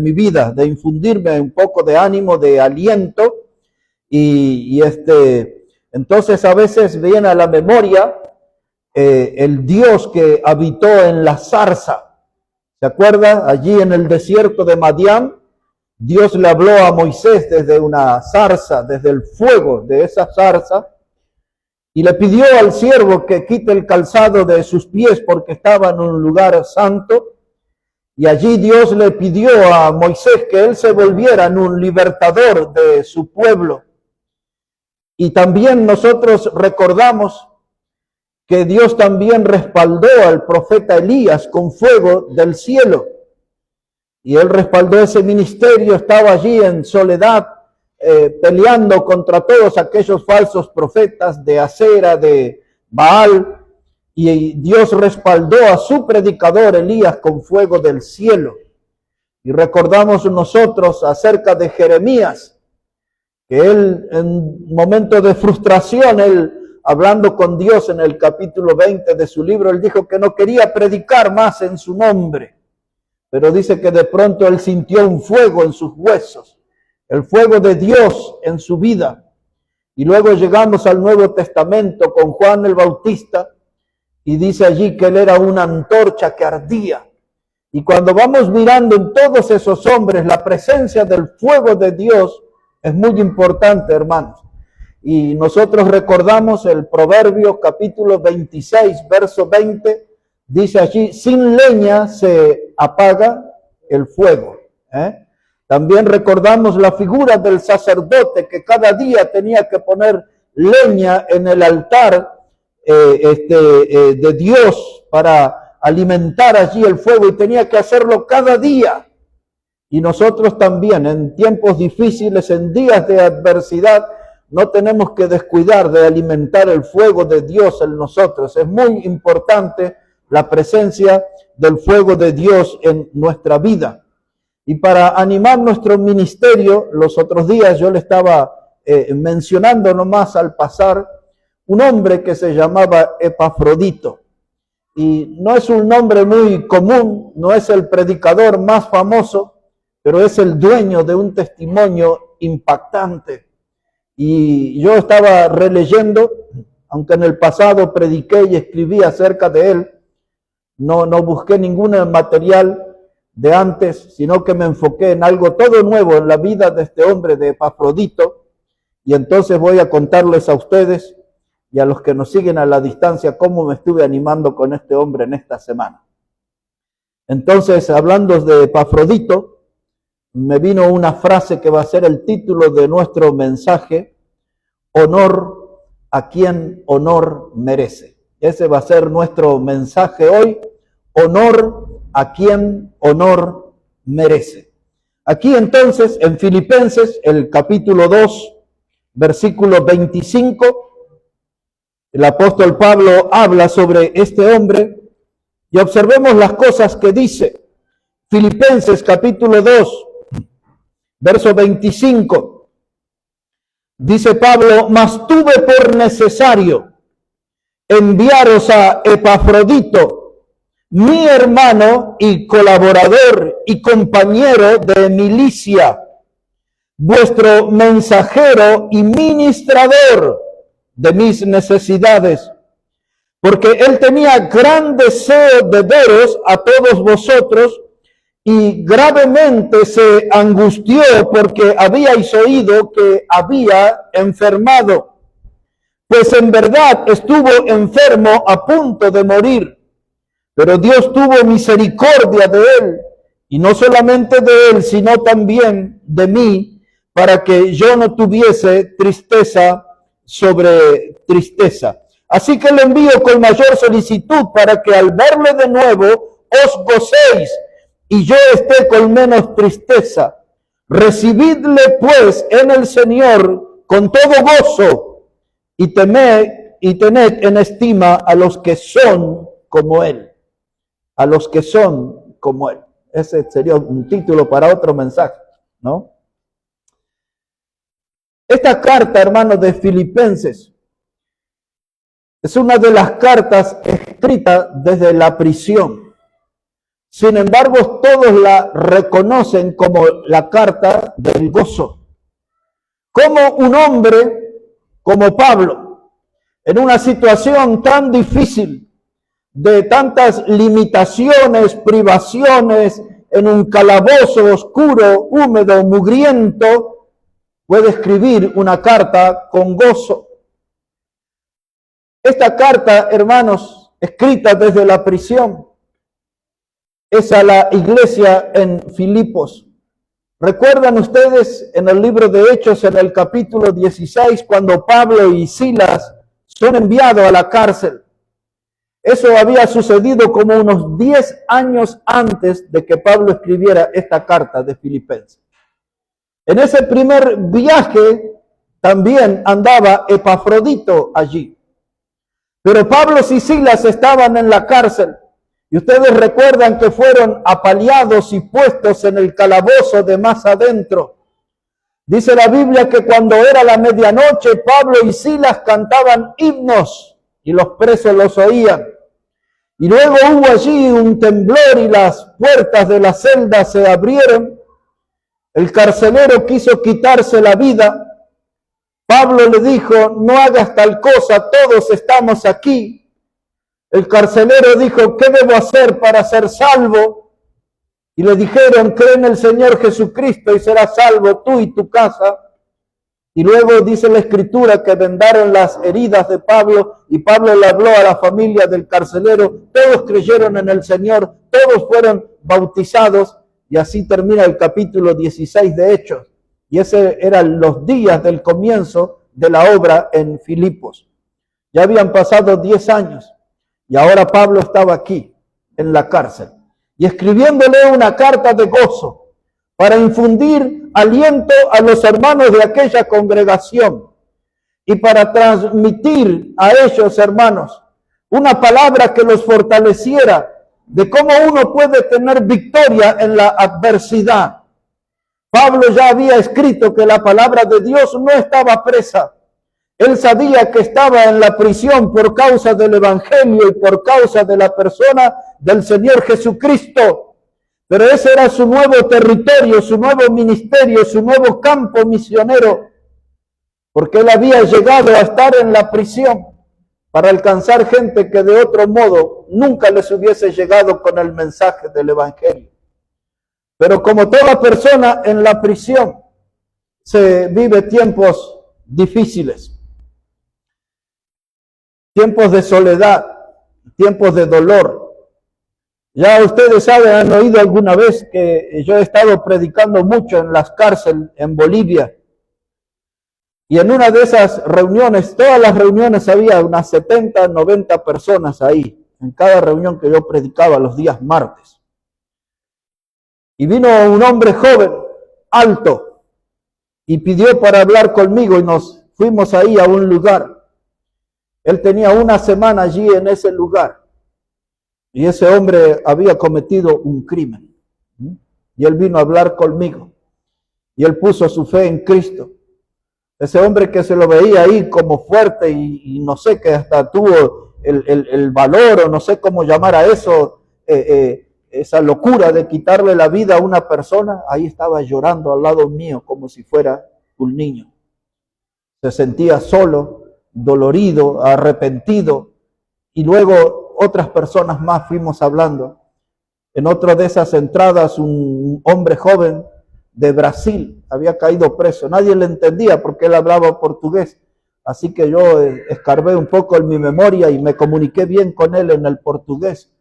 mi vida, de infundirme un poco de ánimo, de aliento, entonces a veces viene a la memoria el Dios que habitó en la zarza. ¿Se acuerda? Allí en el desierto de Madián, Dios le habló a Moisés desde una zarza, desde el fuego de esa zarza, y le pidió al siervo que quite el calzado de sus pies porque estaba en un lugar santo. Y allí Dios le pidió a Moisés que él se volviera en un libertador de su pueblo. Y también nosotros recordamos que Dios también respaldó al profeta Elías con fuego del cielo. Y él respaldó ese ministerio, estaba allí en soledad, peleando contra todos aquellos falsos profetas de Acera, de Baal. Y Dios respaldó a su predicador Elías con fuego del cielo. Y recordamos nosotros acerca de Jeremías, que él en momento de frustración, él hablando con Dios en el capítulo 20 de su libro, él dijo que no quería predicar más en su nombre. Pero dice que de pronto él sintió un fuego en sus huesos, el fuego de Dios en su vida. Y luego llegamos al Nuevo Testamento con Juan el Bautista, y dice allí que él era una antorcha que ardía. Y cuando vamos mirando en todos esos hombres, la presencia del fuego de Dios es muy importante, hermanos. Y nosotros recordamos el Proverbio capítulo 26, verso 20, dice allí, sin leña se apaga el fuego. También recordamos la figura del sacerdote que cada día tenía que poner leña en el altar de Dios para alimentar allí el fuego, y tenía que hacerlo cada día. Y nosotros también en tiempos difíciles, en días de adversidad, no tenemos que descuidar de alimentar el fuego de Dios en nosotros. Es muy importante la presencia del fuego de Dios en nuestra vida. Y para animar nuestro ministerio, los otros días yo le estaba mencionando nomás al pasar un hombre que se llamaba Epafrodito. Y no es un nombre muy común, no es el predicador más famoso, pero es el dueño de un testimonio impactante. Y yo estaba releyendo, aunque en el pasado prediqué y escribí acerca de él, no busqué ningún material de antes, sino que me enfoqué en algo todo nuevo en la vida de este hombre, de Epafrodito. Y entonces voy a contarles a ustedes y a los que nos siguen a la distancia cómo me estuve animando con este hombre en esta semana. Entonces, hablando de Epafrodito, me vino una frase que va a ser el título de nuestro mensaje: honor a quien honor merece. Ese va a ser nuestro mensaje hoy: honor a quien honor merece. Aquí entonces, en Filipenses, el capítulo 2, versículo 25, el apóstol Pablo habla sobre este hombre, y observemos las cosas que dice. Filipenses capítulo 2, verso 25. Dice Pablo: mas tuve por necesario enviaros a Epafrodito, mi hermano y colaborador y compañero de milicia, vuestro mensajero y ministrador de mis necesidades, porque él tenía gran deseo de veros a todos vosotros, y gravemente se angustió porque habíais oído que había enfermado, pues en verdad estuvo enfermo a punto de morir, pero Dios tuvo misericordia de él, y no solamente de él, sino también de mí, para que yo no tuviese tristeza sobre tristeza. Así que le envío con mayor solicitud, para que al verle de nuevo os gocéis, y yo esté con menos tristeza. Recibidle pues en el Señor con todo gozo, y tened en estima a los que son como Él. A los que son como Él. Ese sería un título para otro mensaje, ¿no? Esta carta, hermanos, de Filipenses, es una de las cartas escritas desde la prisión. Sin embargo, todos la reconocen como la carta del gozo. Como un hombre como Pablo, en una situación tan difícil, de tantas limitaciones, privaciones, en un calabozo oscuro, húmedo, mugriento, puede escribir una carta con gozo. Esta carta, hermanos, escrita desde la prisión, es a la iglesia en Filipos. ¿Recuerdan ustedes en el libro de Hechos, en el capítulo 16, cuando Pablo y Silas son enviados a la cárcel? Eso había sucedido como unos 10 años antes de que Pablo escribiera esta carta de Filipenses. En ese primer viaje también andaba Epafrodito allí. Pero Pablo y Silas estaban en la cárcel. Y ustedes recuerdan que fueron apaleados y puestos en el calabozo de más adentro. Dice la Biblia que cuando era la medianoche, Pablo y Silas cantaban himnos y los presos los oían. Y luego hubo allí un temblor y las puertas de la celda se abrieron. El carcelero quiso quitarse la vida. Pablo le dijo, no hagas tal cosa, todos estamos aquí. El carcelero dijo, ¿qué debo hacer para ser salvo? Y le dijeron, cree en el Señor Jesucristo y serás salvo tú y tu casa. Y luego dice la Escritura que vendaron las heridas de Pablo y Pablo le habló a la familia del carcelero. Todos creyeron en el Señor, todos fueron bautizados y así termina el capítulo 16 de Hechos. Y ese eran los días del comienzo de la obra en Filipos. Ya habían pasado 10 años. Y ahora Pablo estaba aquí, en la cárcel, y escribiéndole una carta de gozo para infundir aliento a los hermanos de aquella congregación y para transmitir a ellos, hermanos, una palabra que los fortaleciera de cómo uno puede tener victoria en la adversidad. Pablo ya había escrito que la palabra de Dios no estaba presa. Él sabía que estaba en la prisión por causa del Evangelio y por causa de la persona del Señor Jesucristo. Pero ese era su nuevo territorio, su nuevo ministerio, su nuevo campo misionero. Porque él había llegado a estar en la prisión para alcanzar gente que de otro modo nunca les hubiese llegado con el mensaje del Evangelio. Pero como toda persona en la prisión, se vive tiempos difíciles. Tiempos de soledad, tiempos de dolor. Ya ustedes saben, han oído alguna vez que yo he estado predicando mucho en las cárceles en Bolivia. Y en una de esas reuniones, todas las reuniones había unas 70, 90 personas ahí, en cada reunión que yo predicaba los días martes. Y vino un hombre joven, alto, y pidió para hablar conmigo y nos fuimos ahí a un lugar. Él tenía una semana allí en ese lugar y ese hombre había cometido un crimen. Y él vino a hablar conmigo y él puso su fe en Cristo. Ese hombre que se lo veía ahí como fuerte y no sé, que hasta tuvo el valor o no sé cómo llamar a eso, esa locura de quitarle la vida a una persona, ahí estaba llorando al lado mío como si fuera un niño. Se sentía solo, dolorido, arrepentido, y luego otras personas más fuimos hablando. En otra de esas entradas, un hombre joven de Brasil había caído preso. Nadie le entendía porque él hablaba portugués, así que yo escarbé un poco en mi memoria y me comuniqué bien con él en el portugués.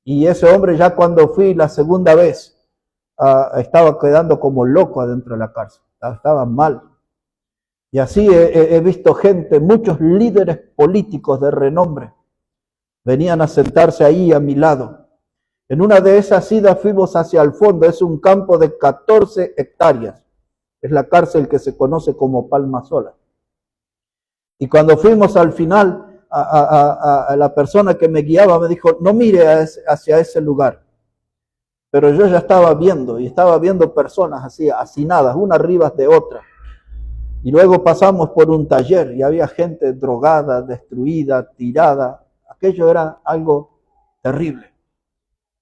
Y ese hombre, ya cuando fui la segunda vez, estaba quedando como loco adentro de la cárcel, estaba mal. Y así he visto gente, muchos líderes políticos de renombre, venían a sentarse ahí a mi lado. En una de esas idas fuimos hacia el fondo, es un campo de 14 hectáreas. Es la cárcel que se conoce como Palma Sola. Y cuando fuimos al final, a la persona que me guiaba me dijo, no mire hacia ese lugar. Pero yo ya estaba viendo, y estaba viendo personas así, hacinadas, una arriba de otra. Y luego pasamos por un taller y había gente drogada, destruida, tirada. Aquello era algo terrible.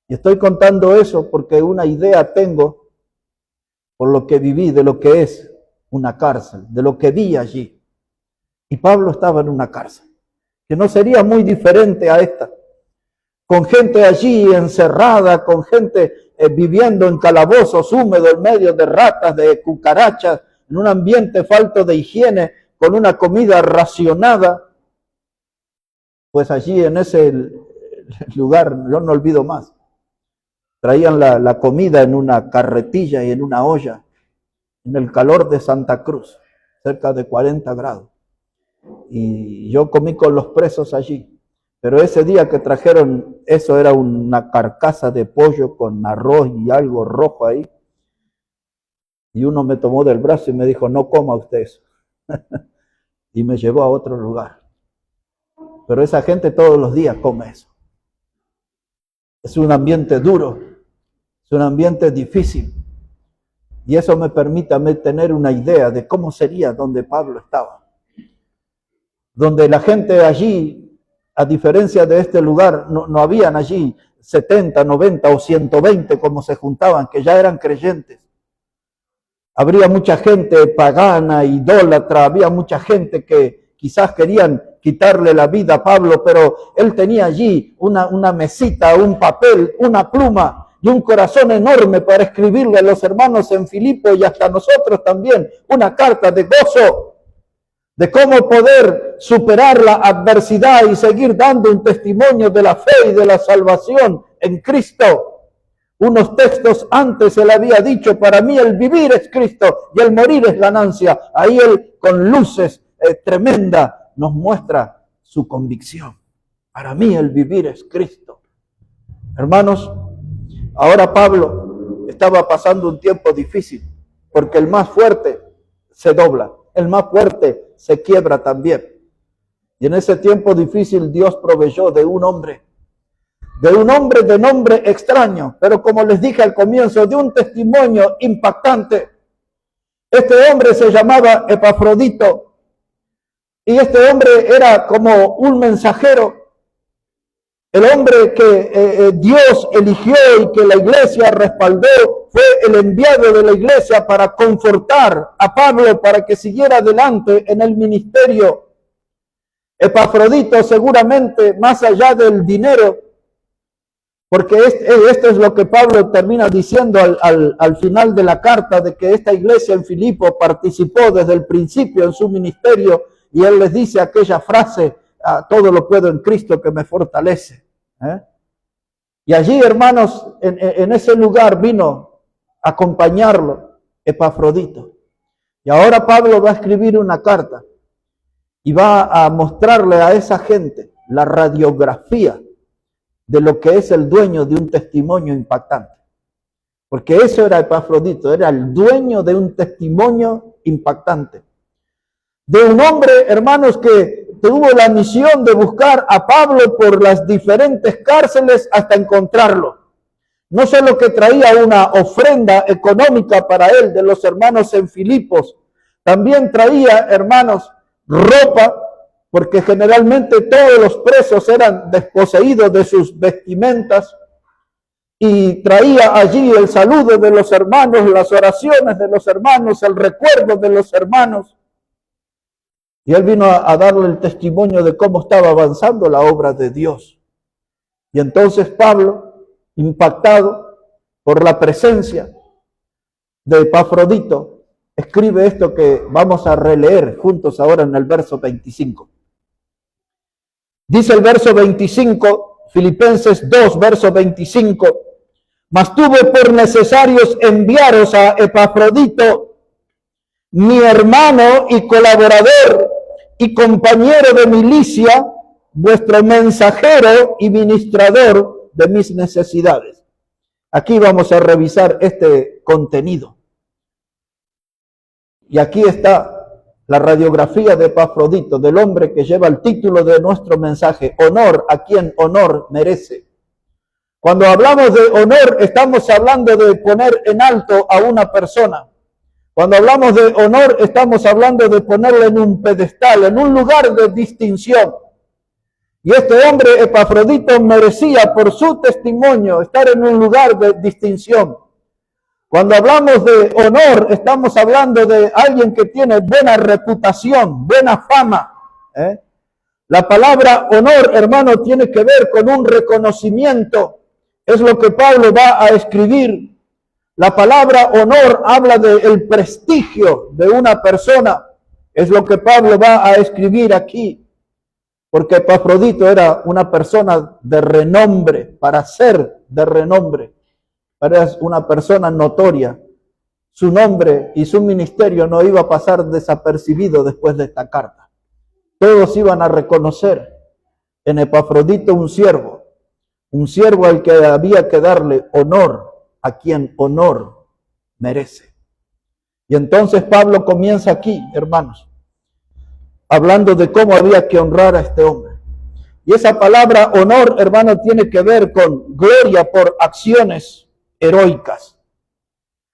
Y estoy contando eso porque una idea tengo por lo que viví, de lo que es una cárcel, de lo que vi allí. Y Pablo estaba en una cárcel, que no sería muy diferente a esta, con gente allí encerrada, con gente viviendo en calabozos húmedos en medio de ratas, de cucarachas, en un ambiente falto de higiene, con una comida racionada. Pues allí en ese lugar, yo no olvido más, traían la comida en una carretilla y en una olla, en el calor de Santa Cruz, cerca de 40 grados. Y yo comí con los presos allí. Pero ese día que trajeron, eso era una carcasa de pollo con arroz y algo rojo ahí. Y uno me tomó del brazo y me dijo, no coma usted eso. Y me llevó a otro lugar. Pero esa gente todos los días come eso. Es un ambiente duro, es un ambiente difícil. Y eso me permite a mí tener una idea de cómo sería donde Pablo estaba. Donde la gente allí, a diferencia de este lugar, no habían allí 70, 90 o 120 como se juntaban, que ya eran creyentes. Habría mucha gente pagana, idólatra, había mucha gente que quizás querían quitarle la vida a Pablo, pero él tenía allí una mesita, un papel, una pluma y un corazón enorme para escribirle a los hermanos en Filipo y hasta nosotros también una carta de gozo, de cómo poder superar la adversidad y seguir dando un testimonio de la fe y de la salvación en Cristo. Unos textos antes él había dicho, para mí el vivir es Cristo y el morir es ganancia. Ahí él con luces tremendas nos muestra su convicción. Para mí el vivir es Cristo. Hermanos, ahora Pablo estaba pasando un tiempo difícil, porque el más fuerte se dobla, el más fuerte se quiebra también. Y en ese tiempo difícil Dios proveyó de un hombre de nombre extraño, pero como les dije al comienzo, de un testimonio impactante. Este hombre se llamaba Epafrodito, y este hombre era como un mensajero, el hombre que Dios eligió y que la iglesia respaldó, fue el enviado de la iglesia para confortar a Pablo para que siguiera adelante en el ministerio. Epafrodito seguramente, más allá del dinero, porque esto es lo que Pablo termina diciendo al final de la carta, de que esta iglesia en Filipo participó desde el principio en su ministerio, y él les dice aquella frase, todo lo puedo en Cristo que me fortalece. Y allí, hermanos, en ese lugar vino a acompañarlo Epafrodito. Y ahora Pablo va a escribir una carta y va a mostrarle a esa gente la radiografía de lo que es el dueño de un testimonio impactante. Porque eso era Epafrodito, era el dueño de un testimonio impactante. De un hombre, hermanos, que tuvo la misión de buscar a Pablo por las diferentes cárceles hasta encontrarlo. No solo que traía una ofrenda económica para él de los hermanos en Filipos, también traía, hermanos, ropa, porque generalmente todos los presos eran desposeídos de sus vestimentas, y traía allí el saludo de los hermanos, las oraciones de los hermanos, el recuerdo de los hermanos. Y él vino a darle el testimonio de cómo estaba avanzando la obra de Dios. Y entonces Pablo, impactado por la presencia de Epafrodito, escribe esto que vamos a releer juntos ahora en el verso 25. Dice el verso 25, Filipenses 2, verso 25, mas tuve por necesarios enviaros a Epafrodito, mi hermano y colaborador y compañero de milicia, vuestro mensajero y ministrador de mis necesidades. Aquí vamos a revisar este contenido. Y aquí está la radiografía de Epafrodito, del hombre que lleva el título de nuestro mensaje, honor a quien honor merece. Cuando hablamos de honor, estamos hablando de poner en alto a una persona. Cuando hablamos de honor, estamos hablando de ponerle en un pedestal, en un lugar de distinción. Y este hombre, Epafrodito, merecía por su testimonio estar en un lugar de distinción. Cuando hablamos de honor, estamos hablando de alguien que tiene buena reputación, buena fama. La palabra honor, hermano, tiene que ver con un reconocimiento. Es lo que Pablo va a escribir. La palabra honor habla del prestigio de una persona. Es lo que Pablo va a escribir aquí. Porque Epafrodito era una persona de renombre, para ser de renombre. Era una persona notoria. Su nombre y su ministerio no iba a pasar desapercibido después de esta carta. Todos iban a reconocer en Epafrodito un siervo al que había que darle honor, a quien honor merece. Y entonces Pablo comienza aquí, hermanos, hablando de cómo había que honrar a este hombre. Y esa palabra honor, hermano, tiene que ver con gloria por acciones heroicas.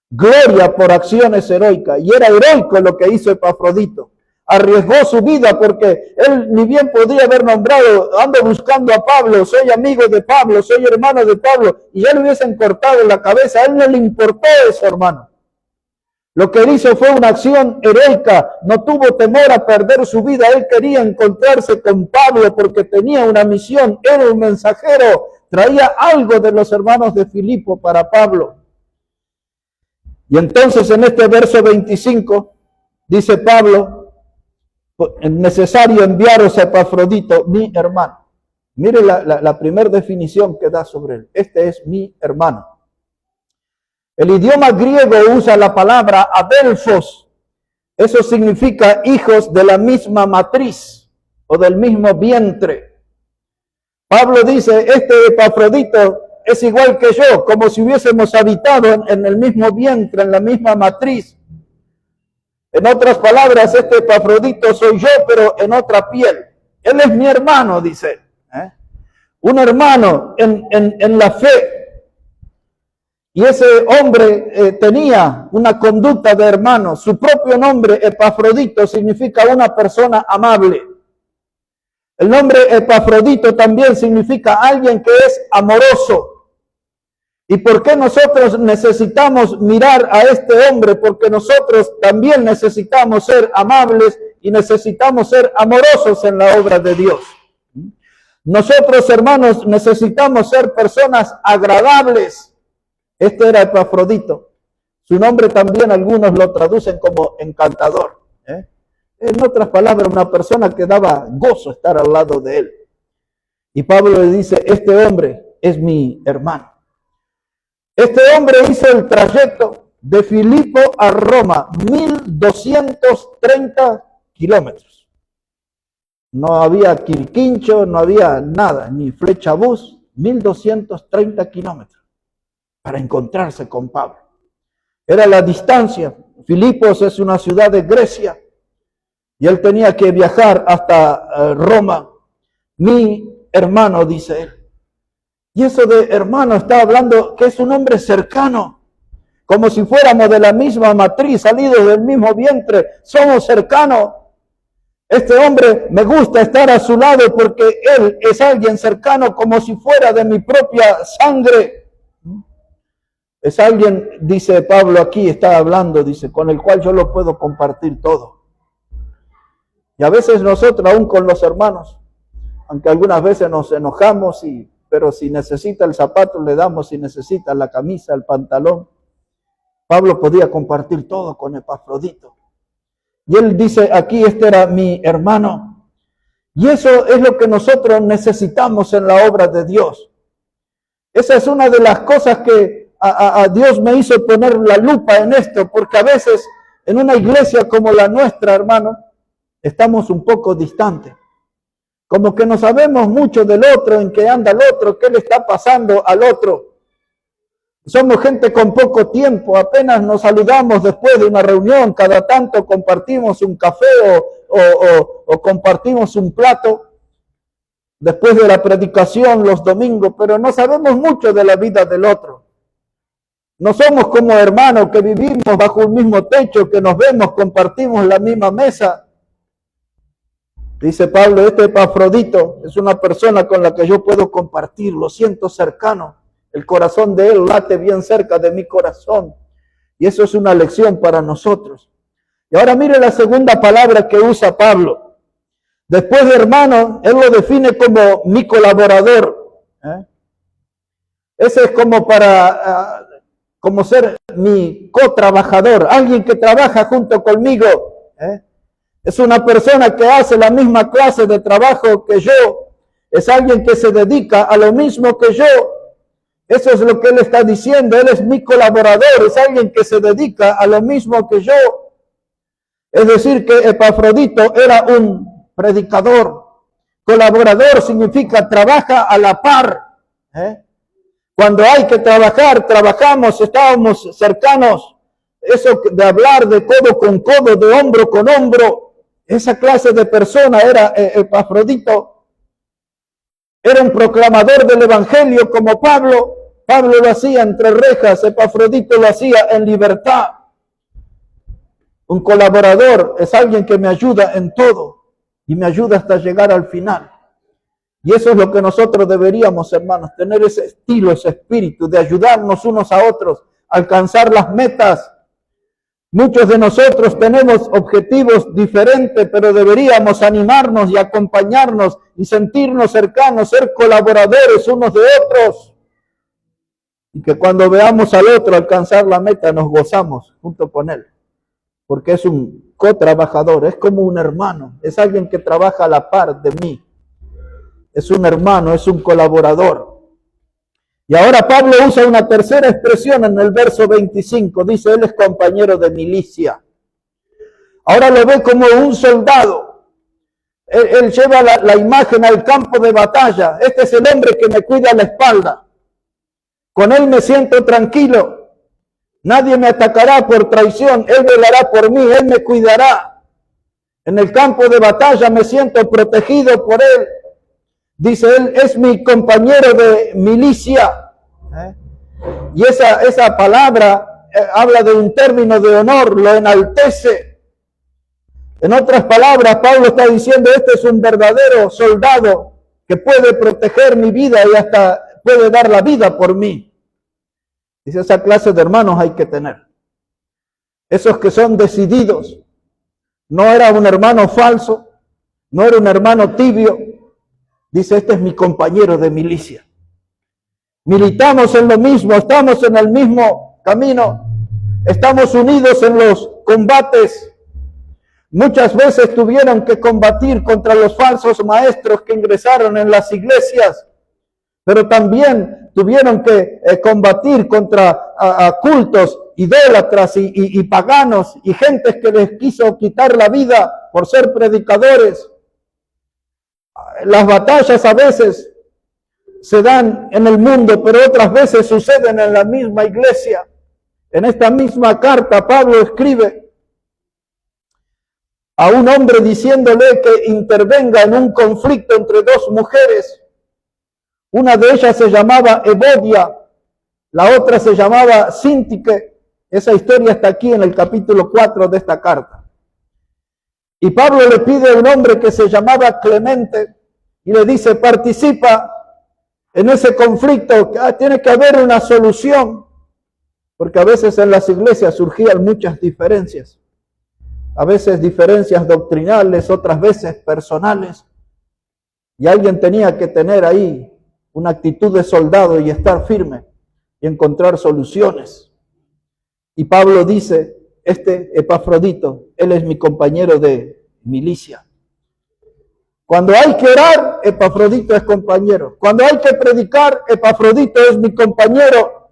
Gloria por acciones heroicas. Y era heroico lo que hizo Epafrodito. Arriesgó su vida porque él ni bien podría haber nombrado, ando buscando a Pablo, soy amigo de Pablo, soy hermano de Pablo, y ya le hubiesen cortado la cabeza. A él no le importó eso, hermano. Lo que él hizo fue una acción heroica, no tuvo temor a perder su vida. Él quería encontrarse con Pablo porque tenía una misión, era un mensajero, traía algo de los hermanos de Filipo para Pablo. Y entonces en este verso 25 dice Pablo, es necesario enviaros a Epafrodito, mi hermano. Mire la primera definición que da sobre él. Este es mi hermano. El idioma griego usa la palabra adelphos. Eso significa hijos de la misma matriz o del mismo vientre. Pablo dice, este Epafrodito es igual que yo, como si hubiésemos habitado en el mismo vientre, en la misma matriz. En otras palabras, este Epafrodito soy yo, pero en otra piel. Él es mi hermano, dice. Un hermano en la fe. Y ese hombre tenía una conducta de hermano. Su propio nombre, Epafrodito, significa una persona amable. El nombre Epafrodito también significa alguien que es amoroso. ¿Y por qué nosotros necesitamos mirar a este hombre? Porque nosotros también necesitamos ser amables y necesitamos ser amorosos en la obra de Dios. Nosotros, hermanos, necesitamos ser personas agradables. Este era Epafrodito. Su nombre también algunos lo traducen como encantador. En otras palabras, una persona que daba gozo estar al lado de él. Y Pablo le dice, este hombre es mi hermano. Este hombre hizo el trayecto de Filipo a Roma, 1230 kilómetros. No había quirquincho, no había nada, ni flechabús, 1230 kilómetros para encontrarse con Pablo. Era la distancia. Filipos es una ciudad de Grecia y él tenía que viajar hasta Roma. Mi hermano, dice él. Y eso de hermano está hablando que es un hombre cercano, como si fuéramos de la misma matriz, salidos del mismo vientre, somos cercanos. Este hombre me gusta estar a su lado porque él es alguien cercano, como si fuera de mi propia sangre. Es alguien, dice Pablo aquí, está hablando, dice, con el cual yo lo puedo compartir todo. Y a veces nosotros, aún con los hermanos, aunque algunas veces nos enojamos, pero si necesita el zapato le damos, si necesita la camisa, el pantalón. Pablo podía compartir todo con Epafrodito. Y él dice aquí, este era mi hermano. Y eso es lo que nosotros necesitamos en la obra de Dios. Esa es una de las cosas que a Dios me hizo poner la lupa en esto, porque a veces en una iglesia como la nuestra, hermano, estamos un poco distantes. Como que no sabemos mucho del otro, en qué anda el otro, qué le está pasando al otro. Somos gente con poco tiempo, apenas nos saludamos después de una reunión, cada tanto compartimos un café o compartimos un plato después de la predicación los domingos, pero no sabemos mucho de la vida del otro. No somos como hermanos que vivimos bajo un mismo techo, que nos vemos, compartimos la misma mesa. Dice Pablo, este Epafrodito es una persona con la que yo puedo compartir, lo siento cercano, el corazón de él late bien cerca de mi corazón. Y eso es una lección para nosotros. Y ahora mire la segunda palabra que usa Pablo. Después de hermano, él lo define como mi colaborador. Ese es como para, como ser mi cotrabajador, alguien que trabaja junto conmigo. Es una persona que hace la misma clase de trabajo que yo. Es alguien que se dedica a lo mismo que yo. Eso es lo que él está diciendo. Él es mi colaborador. Es alguien que se dedica a lo mismo que yo. Es decir, que Epafrodito era un predicador. Colaborador significa trabaja a la par. Cuando hay que trabajar, trabajamos, estábamos cercanos. Eso de hablar de codo con codo, de hombro con hombro. Esa clase de persona era Epafrodito. Era un proclamador del evangelio como Pablo. Pablo lo hacía entre rejas, Epafrodito lo hacía en libertad. Un colaborador es alguien que me ayuda en todo y me ayuda hasta llegar al final. Y eso es lo que nosotros deberíamos, hermanos, tener ese estilo, ese espíritu de ayudarnos unos a otros, alcanzar las metas. Muchos de nosotros tenemos objetivos diferentes, pero deberíamos animarnos y acompañarnos y sentirnos cercanos, ser colaboradores unos de otros. Y que cuando veamos al otro alcanzar la meta nos gozamos junto con él. Porque es un cotrabajador, es como un hermano, es alguien que trabaja a la par de mí. Es un hermano, es un colaborador. Y ahora Pablo usa una tercera expresión en el verso 25. Dice, él es compañero de milicia. Ahora lo ve como un soldado. Él lleva la imagen al campo de batalla. Este es el hombre que me cuida la espalda. Con él me siento tranquilo. Nadie me atacará por traición. Él velará por mí. Él me cuidará. En el campo de batalla me siento protegido por él. Dice, él es mi compañero de milicia. Y esa palabra habla de un término de honor, lo enaltece. En otras palabras, Pablo está diciendo, este es un verdadero soldado que puede proteger mi vida y hasta puede dar la vida por mí. Dice, esa clase de hermanos hay que tener. Esos que son decididos. No era un hermano falso, no era un hermano tibio. Dice, este es mi compañero de milicia. Militamos en lo mismo, estamos en el mismo camino, estamos unidos en los combates. Muchas veces tuvieron que combatir contra los falsos maestros que ingresaron en las iglesias, pero también tuvieron que combatir contra cultos idólatras y paganos y gentes que les quiso quitar la vida por ser predicadores. Las batallas a veces se dan en el mundo, pero otras veces suceden en la misma iglesia. En esta misma carta Pablo escribe a un hombre diciéndole que intervenga en un conflicto entre dos mujeres. Una de ellas se llamaba Evodia, la otra se llamaba Síntique. Esa historia está aquí en el capítulo 4 de esta carta. Y Pablo le pide a un hombre que se llamaba Clemente y le dice, participa en ese conflicto, tiene que haber una solución, porque a veces en las iglesias surgían muchas diferencias, a veces diferencias doctrinales, otras veces personales, y alguien tenía que tener ahí una actitud de soldado y estar firme y encontrar soluciones. Y Pablo dice, este Epafrodito, él es mi compañero de milicia. Cuando hay que orar, Epafrodito es compañero. Cuando hay que predicar, Epafrodito es mi compañero.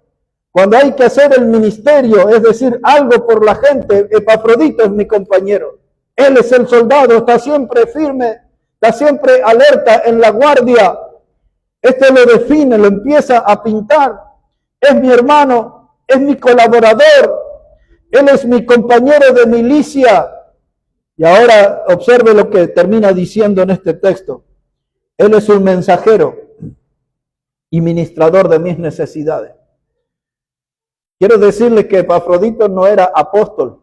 Cuando hay que hacer el ministerio, es decir, algo por la gente, Epafrodito es mi compañero. Él es el soldado, está siempre firme, está siempre alerta en la guardia. Este lo define, lo empieza a pintar. Es mi hermano, es mi colaborador, él es mi compañero de milicia. Y ahora observe lo que termina diciendo en este texto. Él es un mensajero y ministrador de mis necesidades. Quiero decirle que Epafrodito no era apóstol,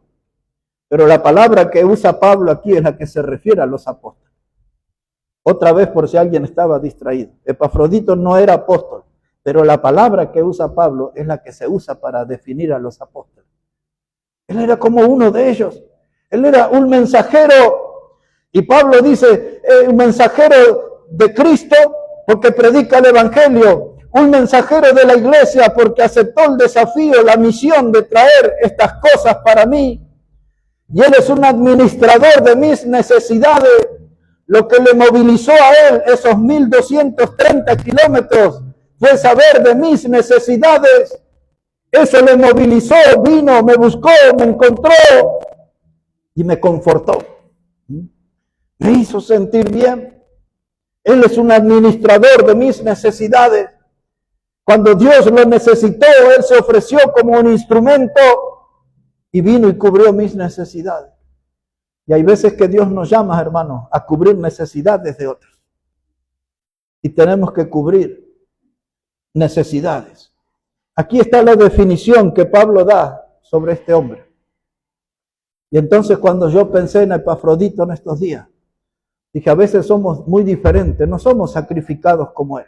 pero la palabra que usa Pablo aquí es la que se refiere a los apóstoles. Otra vez, por si alguien estaba distraído. Epafrodito no era apóstol, pero la palabra que usa Pablo es la que se usa para definir a los apóstoles. Él era como uno de ellos. Él era un mensajero. Y Pablo dice, un mensajero de Cristo porque predica el Evangelio. Un mensajero de la iglesia porque aceptó el desafío, la misión de traer estas cosas para mí. Y él es un administrador de mis necesidades. Lo que le movilizó a él esos 1230 kilómetros fue saber de mis necesidades. Eso le movilizó, vino, me buscó, me encontró y me confortó. Me hizo sentir bien. Él es un administrador de mis necesidades. Cuando Dios lo necesitó, Él se ofreció como un instrumento y vino y cubrió mis necesidades. Y hay veces que Dios nos llama, hermanos, a cubrir necesidades de otros. Y tenemos que cubrir necesidades. Aquí está la definición que Pablo da sobre este hombre. Y entonces cuando yo pensé en Epafrodito en estos días, dije, a veces somos muy diferentes, no somos sacrificados como él.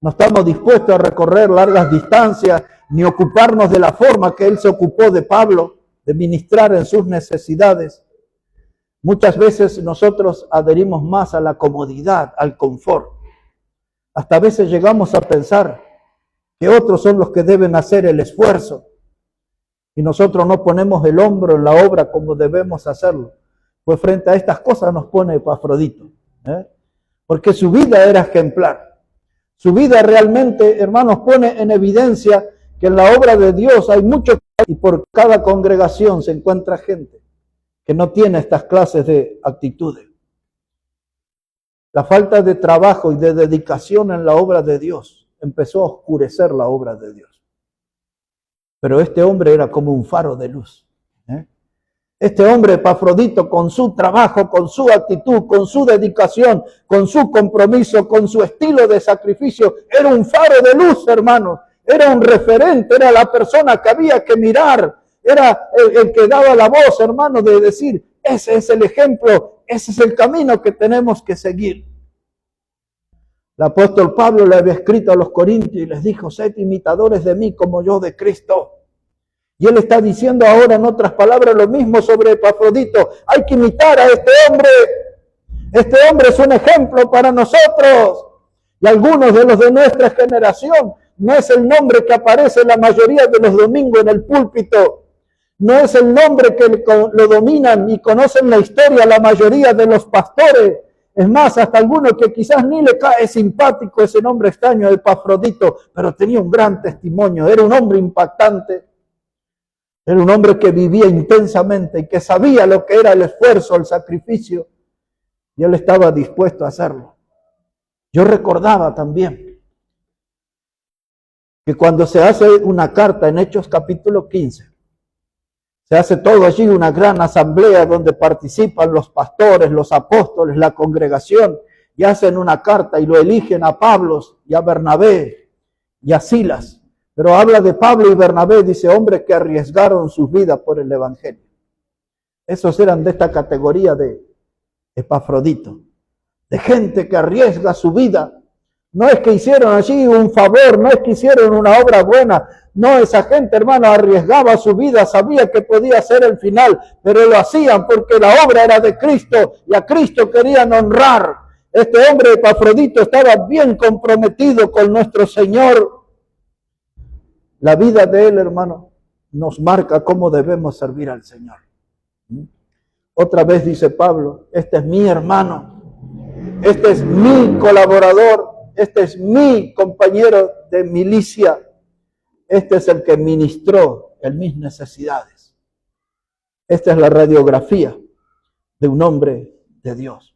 No estamos dispuestos a recorrer largas distancias, ni ocuparnos de la forma que él se ocupó de Pablo, de ministrar en sus necesidades. Muchas veces nosotros adherimos más a la comodidad, al confort. Hasta a veces llegamos a pensar que otros son los que deben hacer el esfuerzo y nosotros no ponemos el hombro en la obra como debemos hacerlo. Pues frente a estas cosas nos pone Epafrodito, porque su vida era ejemplar. Su vida realmente, hermanos, pone en evidencia que en la obra de Dios hay mucho, y por cada congregación se encuentra gente que no tiene estas clases de actitudes. La falta de trabajo y de dedicación en la obra de Dios empezó a oscurecer la obra de Dios. Pero este hombre era como un faro de luz. Este hombre, Epafrodito, con su trabajo, con su actitud, con su dedicación, con su compromiso, con su estilo de sacrificio, era un faro de luz, hermanos. Era un referente, era la persona que había que mirar. Era el que daba la voz, hermano, de decir, ese es el ejemplo, ese es el camino que tenemos que seguir. El apóstol Pablo le había escrito a los corintios y les dijo, sed imitadores de mí como yo de Cristo. Y él está diciendo ahora en otras palabras lo mismo sobre Epafrodito. Hay que imitar a este hombre. Este hombre es un ejemplo para nosotros. Y algunos de los de nuestra generación, no es el nombre que aparece la mayoría de los domingos en el púlpito. No es el nombre que lo dominan y conocen la historia la mayoría de los pastores. Es más, hasta algunos que quizás ni le cae simpático ese nombre extraño de Epafrodito, pero tenía un gran testimonio. Era un hombre impactante. Era un hombre que vivía intensamente y que sabía lo que era el esfuerzo, el sacrificio. Y él estaba dispuesto a hacerlo. Yo recordaba también que cuando se hace una carta en Hechos capítulo 15, se hace todo allí una gran asamblea donde participan los pastores, los apóstoles, la congregación, y hacen una carta y lo eligen a Pablo y a Bernabé y a Silas. Pero habla de Pablo y Bernabé, dice, hombres que arriesgaron sus vidas por el Evangelio. Esos eran de esta categoría de Epafrodito, de gente que arriesga su vida. No es que hicieron allí un favor, no es que hicieron una obra buena. No, esa gente, hermano, arriesgaba su vida, sabía que podía ser el final, pero lo hacían porque la obra era de Cristo y a Cristo querían honrar. Este hombre Epafrodito estaba bien comprometido con nuestro Señor. La vida de él, hermano, nos marca cómo debemos servir al Señor. Otra vez dice Pablo, este es mi hermano, este es mi colaborador, este es mi compañero de milicia, este es el que ministró en mis necesidades. Esta es la radiografía de un hombre de Dios.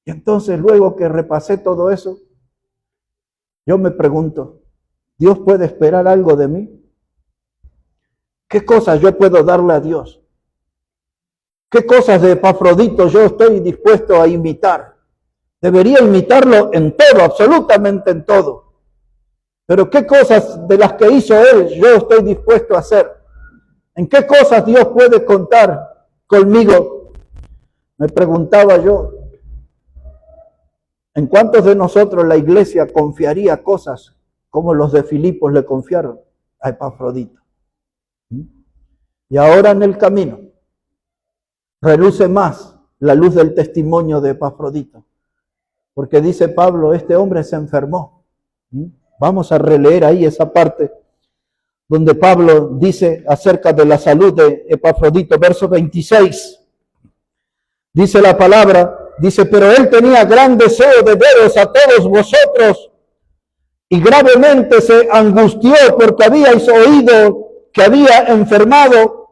Y entonces luego que repasé todo eso, yo me pregunto, ¿Dios puede esperar algo de mí? ¿Qué cosas yo puedo darle a Dios? ¿Qué cosas de Epafrodito yo estoy dispuesto a imitar? Debería imitarlo en todo, absolutamente en todo. Pero ¿qué cosas de las que hizo él yo estoy dispuesto a hacer? ¿En qué cosas Dios puede contar conmigo? Me preguntaba yo. ¿En cuántos de nosotros la iglesia confiaría cosas como los de Filipos le confiaron a Epafrodito? Y ahora en el camino reluce más la luz del testimonio de Epafrodito, porque dice Pablo, este hombre se enfermó. Vamos a releer ahí esa parte donde Pablo dice acerca de la salud de Epafrodito, verso 26. Dice la palabra, dice, pero él tenía gran deseo de veros a todos vosotros y gravemente se angustió porque habíais oído que había enfermado,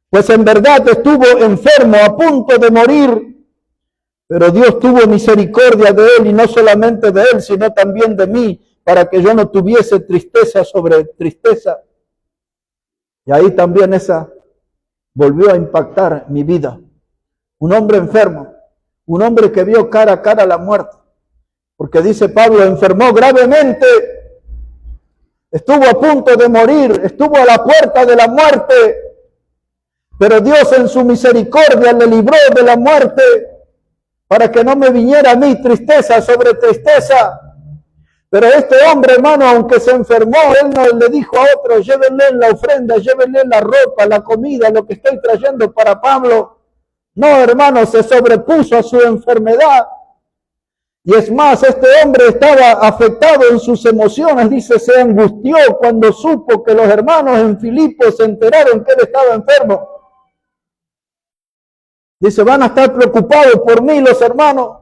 pues en verdad estuvo enfermo a punto de morir, pero Dios tuvo misericordia de él, y no solamente de él, sino también de mí, para que yo no tuviese tristeza sobre tristeza. Y ahí también esa volvió a impactar mi vida. Un hombre enfermo, un hombre que vio cara a cara la muerte, porque dice Pablo, enfermó gravemente, estuvo a punto de morir, estuvo a la puerta de la muerte, pero Dios en su misericordia le libró de la muerte para que no me viniera a mí tristeza sobre tristeza. Pero este hombre, hermano, aunque se enfermó, él no le dijo a otros, llévenle la ofrenda, llévenle la ropa, la comida, lo que estoy trayendo para Pablo. No, hermano, se sobrepuso a su enfermedad. Y es más, este hombre estaba afectado en sus emociones, dice, se angustió cuando supo que los hermanos en Filipos se enteraron que él estaba enfermo. Dice, van a estar preocupados por mí los hermanos,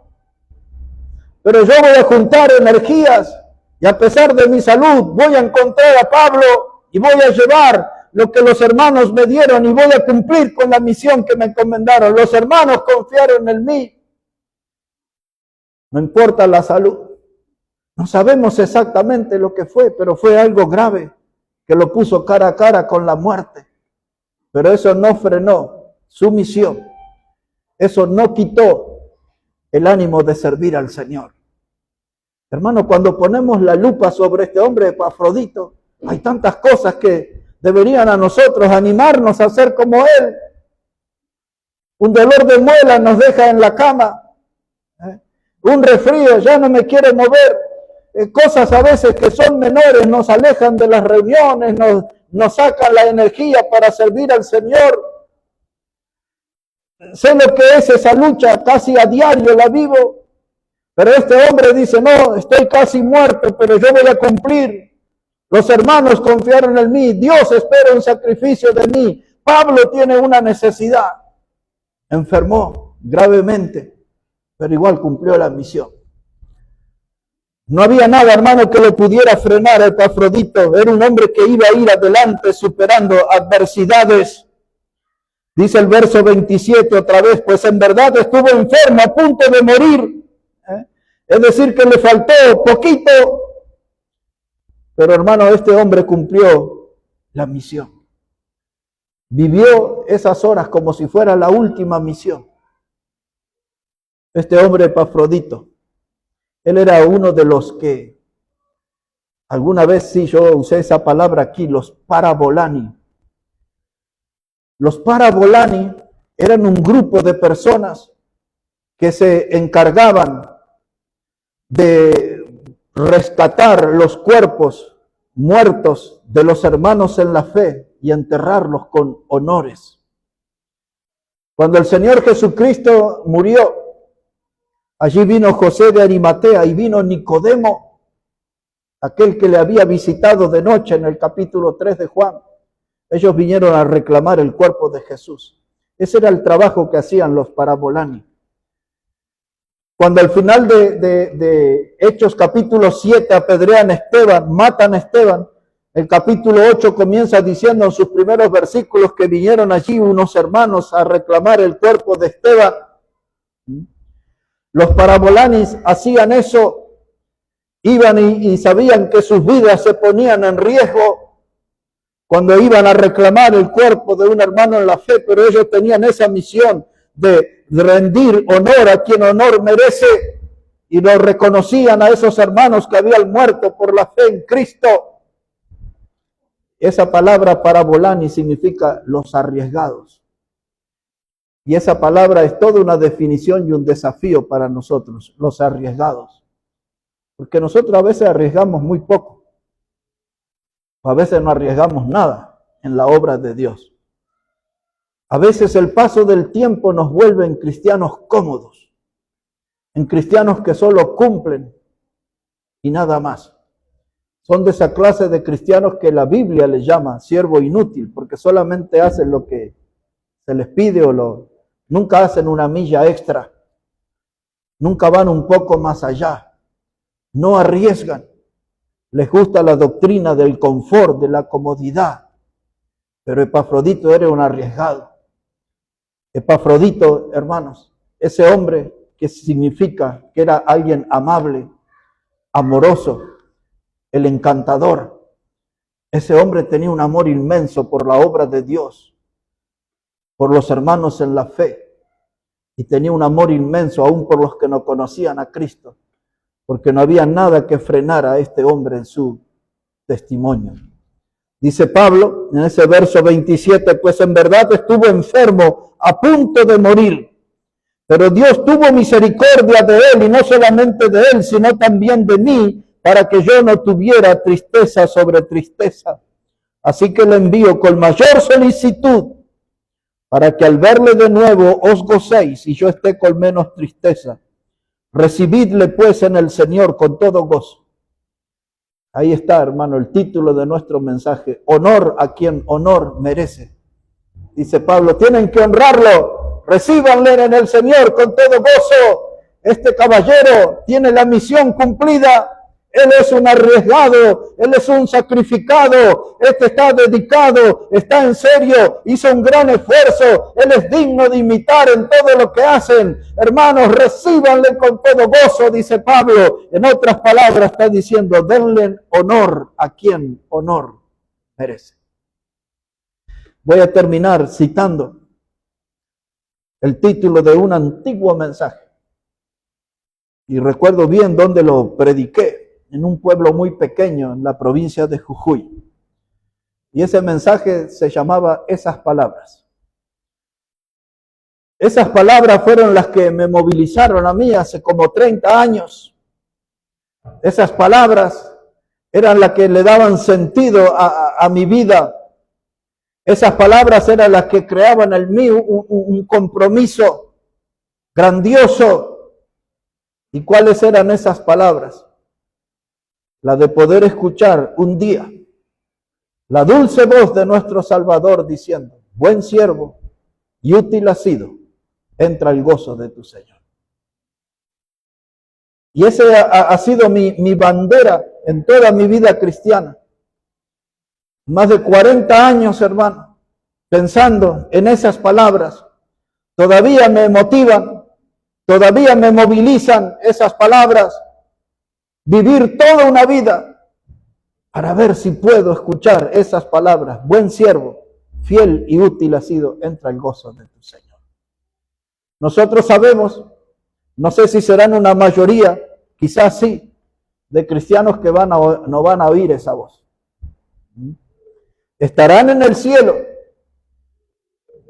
pero yo voy a juntar energías y a pesar de mi salud voy a encontrar a Pablo y voy a llevar lo que los hermanos me dieron y voy a cumplir con la misión que me encomendaron. Los hermanos confiaron en mí. No importa la salud. No sabemos exactamente lo que fue, pero fue algo grave que lo puso cara a cara con la muerte. Pero eso no frenó su misión. Eso no quitó el ánimo de servir al Señor. Hermano, cuando ponemos la lupa sobre este hombre Epafrodito, hay tantas cosas que deberían a nosotros animarnos a ser como él. Un dolor de muela nos deja en la cama. Un resfrío, ya no me quiere mover. Cosas a veces que son menores nos alejan de las reuniones, nos sacan la energía para servir al Señor. Sé lo que es esa lucha, casi a diario la vivo. Pero este hombre dice, no, estoy casi muerto, pero yo voy a cumplir. Los hermanos confiaron en mí, Dios espera un sacrificio de mí. Pablo tiene una necesidad. Enfermó gravemente, pero igual cumplió la misión. No había nada, hermano, que lo pudiera frenar a Epafrodito. Era un hombre que iba a ir adelante superando adversidades. Dice el verso 27 otra vez, pues en verdad estuvo enfermo a punto de morir. Es decir, que le faltó poquito. Pero hermano, este hombre cumplió la misión. Vivió esas horas como si fuera la última misión. Este hombre Epafrodito, él era uno de los que, alguna vez sí yo usé esa palabra aquí, los parabolani. Los parabolani eran un grupo de personas que se encargaban de rescatar los cuerpos muertos de los hermanos en la fe y enterrarlos con honores. Cuando el Señor Jesucristo murió, allí vino José de Arimatea y vino Nicodemo, aquel que le había visitado de noche en el capítulo 3 de Juan. Ellos vinieron a reclamar el cuerpo de Jesús. Ese era el trabajo que hacían los parabolani. Cuando al final de Hechos capítulo 7 apedrean a Esteban, matan a Esteban, el capítulo 8 comienza diciendo en sus primeros versículos que vinieron allí unos hermanos a reclamar el cuerpo de Esteban. Los parabolanis hacían eso, iban y sabían que sus vidas se ponían en riesgo cuando iban a reclamar el cuerpo de un hermano en la fe, pero ellos tenían esa misión de rendir honor a quien honor merece, y lo reconocían a esos hermanos que habían muerto por la fe en Cristo. Esa palabra parabolani significa los arriesgados. Y esa palabra es toda una definición y un desafío para nosotros, los arriesgados. Porque nosotros a veces arriesgamos muy poco. A veces no arriesgamos nada en la obra de Dios. A veces el paso del tiempo nos vuelve en cristianos cómodos, en cristianos que solo cumplen y nada más. Son de esa clase de cristianos que la Biblia les llama siervo inútil, porque solamente hacen lo que se les pide nunca hacen una milla extra, nunca van un poco más allá, no arriesgan. Les gusta la doctrina del confort, de la comodidad. Pero Epafrodito era un arriesgado. Epafrodito, hermanos, ese hombre que significa que era alguien amable, amoroso, el encantador. Ese hombre tenía un amor inmenso por la obra de Dios, por los hermanos en la fe, y tenía un amor inmenso aún por los que no conocían a Cristo, porque no había nada que frenara a este hombre en su testimonio. Dice Pablo en ese verso 27, pues en verdad estuvo enfermo, a punto de morir, pero Dios tuvo misericordia de él, y no solamente de él, sino también de mí, para que yo no tuviera tristeza sobre tristeza. Así que le envío con mayor solicitud, para que al verle de nuevo os gocéis, y yo esté con menos tristeza. Recibidle pues en el Señor con todo gozo. Ahí está, hermano, el título de nuestro mensaje. Honor a quien honor merece. Dice Pablo, tienen que honrarlo. Recíbanle en el Señor con todo gozo. Este caballero tiene la misión cumplida. Él es un arriesgado, él es un sacrificado, este está dedicado, está en serio, hizo un gran esfuerzo, él es digno de imitar en todo lo que hacen. Hermanos, recíbanle con todo gozo, dice Pablo. En otras palabras está diciendo, denle honor a quien honor merece. Voy a terminar citando el título de un antiguo mensaje. Y recuerdo bien dónde lo prediqué. En un pueblo muy pequeño en la provincia de Jujuy. Y ese mensaje se llamaba Esas Palabras. Esas palabras fueron las que me movilizaron a mí hace como 30 años. Esas palabras eran las que le daban sentido a mi vida. Esas palabras eran las que creaban en mí un compromiso grandioso. ¿Y cuáles eran esas palabras? La de poder escuchar un día la dulce voz de nuestro Salvador diciendo, buen siervo y útil has sido, entra el gozo de tu Señor. Y ese ha sido mi bandera en toda mi vida cristiana. Más de 40 años, hermano, pensando en esas palabras. Todavía me motivan, todavía me movilizan esas palabras. Vivir toda una vida para ver si puedo escuchar esas palabras. Buen siervo, fiel y útil has sido, entra el gozo de tu Señor. Nosotros sabemos, no sé si serán una mayoría, quizás sí, de cristianos que no van a oír esa voz. Estarán en el cielo,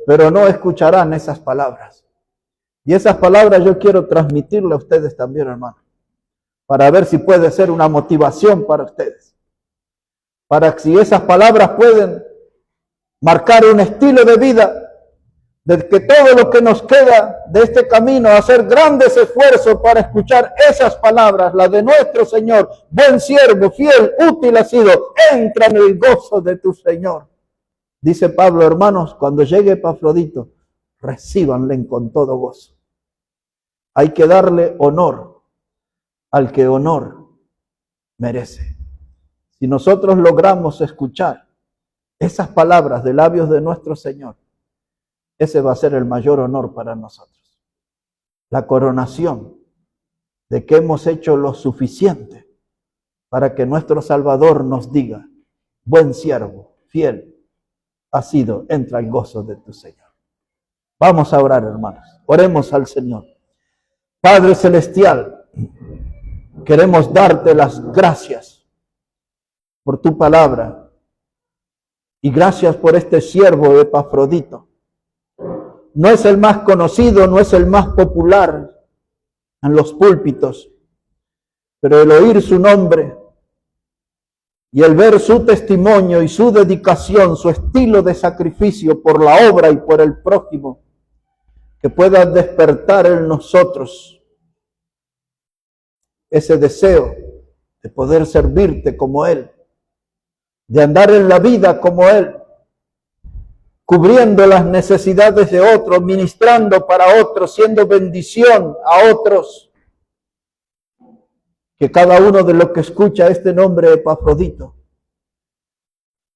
pero no escucharán esas palabras. Y esas palabras yo quiero transmitirle a ustedes también, hermano, para ver si puede ser una motivación para ustedes. Para que si esas palabras pueden marcar un estilo de vida, de que todo lo que nos queda de este camino, hacer grandes esfuerzos para escuchar esas palabras, las de nuestro Señor, buen siervo, fiel, útil has sido, entra en el gozo de tu Señor. Dice Pablo, hermanos, cuando llegue Epafrodito, recíbanle con todo gozo. Hay que darle honor al que honor merece. Si nosotros logramos escuchar esas palabras de labios de nuestro Señor, ese va a ser el mayor honor para nosotros. La coronación de que hemos hecho lo suficiente para que nuestro Salvador nos diga, buen siervo, fiel, has sido, entra el gozo de tu Señor. Vamos a orar, hermanos. Oremos al Señor. Padre Celestial, queremos darte las gracias por tu palabra y gracias por este siervo Epafrodito. No es el más conocido, no es el más popular en los púlpitos, pero el oír su nombre y el ver su testimonio y su dedicación, su estilo de sacrificio por la obra y por el prójimo, que pueda despertar en nosotros ese deseo de poder servirte como Él, de andar en la vida como Él, cubriendo las necesidades de otros, ministrando para otros, siendo bendición a otros. Que cada uno de los que escucha este nombre Epafrodito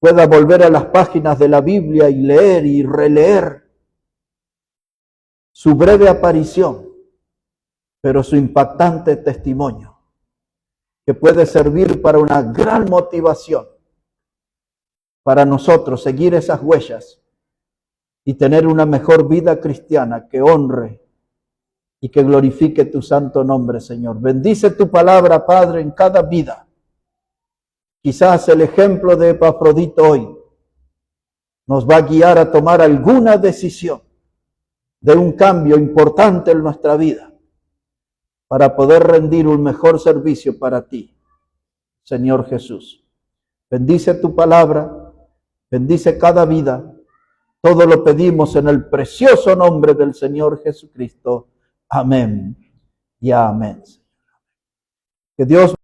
pueda volver a las páginas de la Biblia y leer y releer su breve aparición, pero su impactante testimonio, que puede servir para una gran motivación para nosotros seguir esas huellas y tener una mejor vida cristiana que honre y que glorifique tu santo nombre, Señor. Bendice tu palabra, Padre, en cada vida. Quizás el ejemplo de Epafrodito hoy nos va a guiar a tomar alguna decisión de un cambio importante en nuestra vida para poder rendir un mejor servicio para ti, Señor Jesús. Bendice tu palabra, bendice cada vida. Todo lo pedimos en el precioso nombre del Señor Jesucristo. Amén y amén. Que Dios